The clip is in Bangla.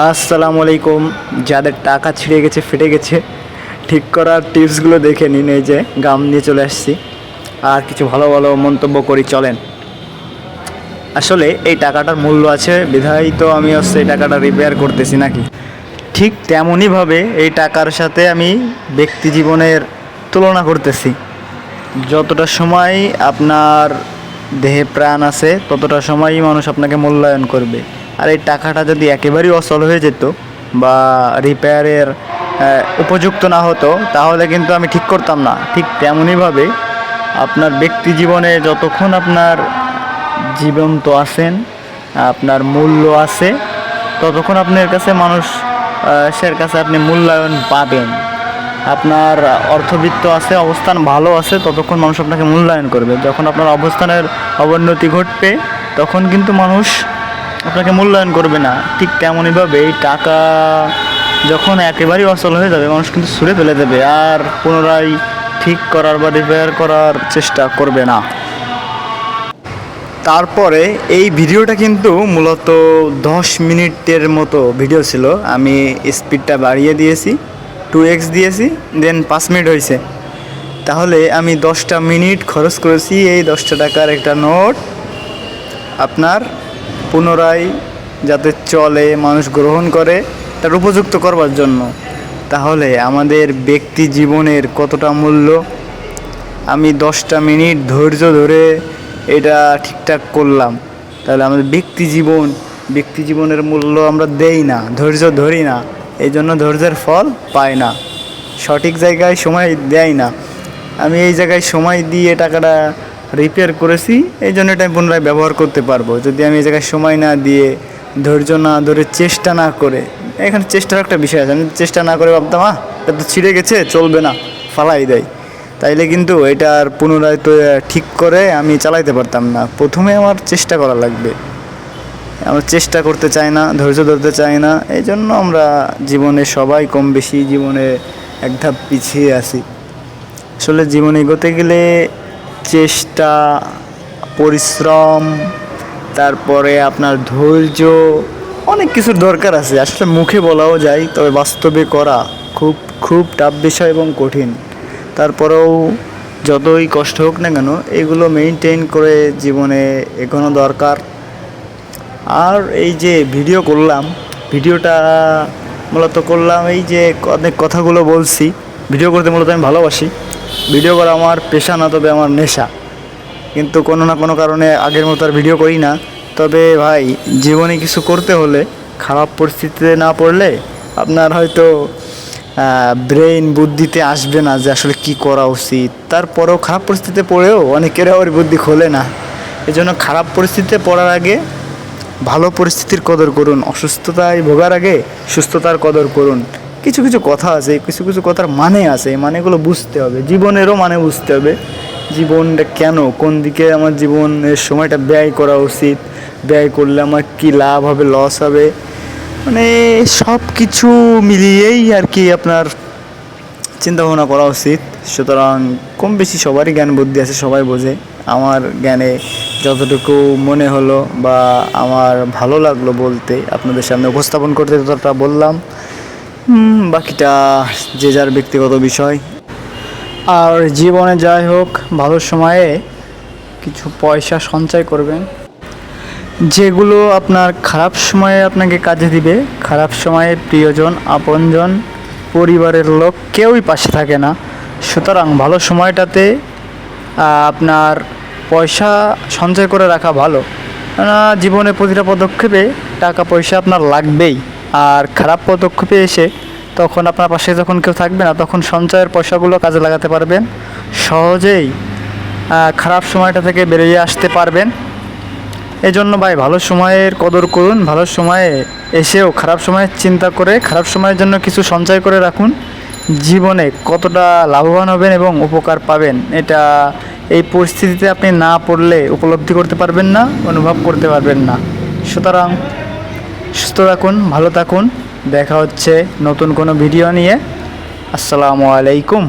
আসসালামু আলাইকুম। যাদের টাকা ছিঁড়ে গেছে, ফেটে গেছে, ঠিক করার টিপসগুলো দেখে নিন। এই যে গাম নিয়ে চলে আসছি, আর কিছু ভালো ভালো মন্তব্য করি, চলেন। আসলে এই টাকাটার মূল্য আছে বিধায় তো আমি এই টাকাটা রিপেয়ার করতেছি নাকি। ঠিক তেমনইভাবে এই টাকার সাথে আমি ব্যক্তি জীবনের তুলনা করতেছি। যতটা সময় আপনার দেহে প্রাণ আছে ততটা সময়ই মানুষ আপনাকে মূল্যায়ন করবে। আর এই টাকাটা যদি একেবারেই অচল হয়ে যেত বা রিপেয়ারের উপযুক্ত না হতো, তাহলে কিন্তু আমি ঠিক করতাম না। ঠিক তেমনইভাবে আপনার ব্যক্তি জীবনে যতক্ষণ আপনার জীবন্ত আছেন, আপনার মূল্য আছে, ততক্ষণ আপনার কাছে মানুষের কাছে আপনি মূল্যায়ন পাবেন। আপনার অর্থবিত্ত আছে, অবস্থান ভালো আছে, ততক্ষণ মানুষ আপনাকে মূল্যায়ন করবে। যখন আপনার অবস্থানের অবনতি ঘটবে, তখন কিন্তু মানুষ আপনাকে মূল্যায়ন করবে না। ঠিক তেমনইভাবে এই টাকা যখন একেবারেই অচল হয়ে যাবে, মানুষ কিন্তু ছুঁড়ে ফেলে দেবে, আর পুনরায় ঠিক করার বা রিপেয়ার করার চেষ্টা করবে না। তারপরে এই ভিডিওটা কিন্তু মূলত 10 মিনিটের মতো ভিডিও ছিল। আমি স্পিডটা বাড়িয়ে দিয়েছি, 2x দিয়েছি, দেন 5 মিনিট হয়েছে। তাহলে আমি 10টা মিনিট খরচ করেছি এই 10টা টাকার একটা নোট আপনার পুনরায় যাতে চলে, মানুষ গ্রহণ করে, তার উপযুক্ত করবার জন্য। তাহলে আমাদের ব্যক্তি জীবনের কতটা মূল্য। আমি 10টা মিনিট ধৈর্য ধরে এটা ঠিকঠাক করলাম। তাহলে আমাদের ব্যক্তি জীবনের মূল্য আমরা দেই না, ধৈর্য ধরি না, এই জন্য ধৈর্যের ফল পাই না, সঠিক জায়গায় সময় দেয় না। আমি এই জায়গায় সময় দিয়ে টাকাটা রিপেয়ার করেছি, এই জন্য এটা আমি পুনরায় ব্যবহার করতে পারবো। যদি আমি এই জায়গায় সময় না দিয়ে, ধৈর্য না ধরে, চেষ্টা না করে, এখানে চেষ্টার একটা বিষয় আছে, আমি চেষ্টা না করে ভাবতাম এটা তো ছিঁড়ে গেছে, চলবে না, ফালাই দেয়, তাইলে কিন্তু এটার পুনরায় তো ঠিক করে আমি চালাইতে পারতাম না। প্রথমে আমার চেষ্টা করা লাগবে। আমরা চেষ্টা করতে চাই না, ধৈর্য ধরতে চাই না, এই জন্য আমরা জীবনে সবাই কম বেশি জীবনে এক ধাপ পিছিয়ে আছি। আসলে জীবনে এগোতে গেলে চেষ্টা, পরিশ্রম, তারপরে আপনার ধৈর্য, অনেক কিছুর দরকার আছে। আসলে মুখে বলাও যায়, তবে বাস্তবে করা খুব খুব টাফ বিষয় এবং কঠিন। তারপরেও যতই কষ্ট হোক না কেন, এগুলো মেনটেন করে জীবনে এগোনো দরকার। আর এই যে ভিডিওটা মূলত করলাম, এই যে অনেক কথাগুলো বলছি, ভিডিও করতে মূলত আমি ভালোবাসি। ভিডিও করা আমার পেশা না, তবে আমার নেশা। কিন্তু কোনো না কোনো কারণে আগের মতো আর ভিডিও করি না। তবে ভাই, জীবনে কিছু করতে হলে খারাপ পরিস্থিতিতে না পড়লে আপনার হয়তো বুদ্ধিতে আসবে না যে আসলে কী করা উচিত। তারপরেও খারাপ পরিস্থিতিতে পড়েও অনেকের আবার বুদ্ধি খোলে না। এজন্য খারাপ পরিস্থিতিতে পড়ার আগে ভালো পরিস্থিতির কদর করুন, অসুস্থতায় ভোগার আগে সুস্থতার কদর করুন। কিছু কিছু কথা আছে, কিছু কিছু কথার মানে আছে, এই মানেগুলো বুঝতে হবে। জীবনেরও মানে বুঝতে হবে, জীবনটা কেন, কোন দিকে আমার জীবনের সময়টা ব্যয় করা উচিত, ব্যয় করলে আমার কী লাভ হবে, লস হবে, মানে সব কিছু মিলিয়েই আর কি আপনার চিন্তাভাবনা করা উচিত। সুতরাং কম বেশি সবারই জ্ঞান বুদ্ধি আছে, সবাই বোঝে। আমার জ্ঞানে যতটুকু মনে হলো বা আমার ভালো লাগলো বলতে, আপনাদের সামনে উপস্থাপন করতে ততটা বললাম। বাকিটা যে যার ব্যক্তিগত বিষয়। আর জীবনে যাই হোক, ভালো সময়ে কিছু পয়সা সঞ্চয় করবেন, যেগুলো আপনার খারাপ সময়ে আপনাকে কাজে দিবে। খারাপ সময়ে প্রিয়জন, আপনজন, পরিবারের লোক কেউই পাশে থাকে না। সুতরাং ভালো সময়টাতে আপনার পয়সা সঞ্চয় করে রাখা ভালো। জীবনে প্রতিটা পদক্ষেপে টাকা পয়সা আপনার লাগবেই। আর খারাপ পদক্ষেপে এসে তখন আপনার পাশে যখন কেউ থাকবে না, তখন সঞ্চয়ের পয়সাগুলো কাজে লাগাতে পারবেন, সহজেই খারাপ সময়টা থেকে বেরিয়ে আসতে পারবেন। এজন্য ভাই, ভালো সময়ের কদর করুন। ভালো সময়ে এসেও খারাপ সময়ের চিন্তা করে খারাপ সময়ের জন্য কিছু সঞ্চয় করে রাখুন। জীবনে কতটা লাভবান হবেন এবং উপকার পাবেন, এটা এই পরিস্থিতিতে আপনি না পড়লে উপলব্ধি করতে পারবেন না, অনুভব করতে পারবেন না। সুতরাং সুস্থ থাকুন, ভালো থাকুন। দেখা হচ্ছে নতুন কোনো ভিডিও নিয়ে। আসসালামু আলাইকুম।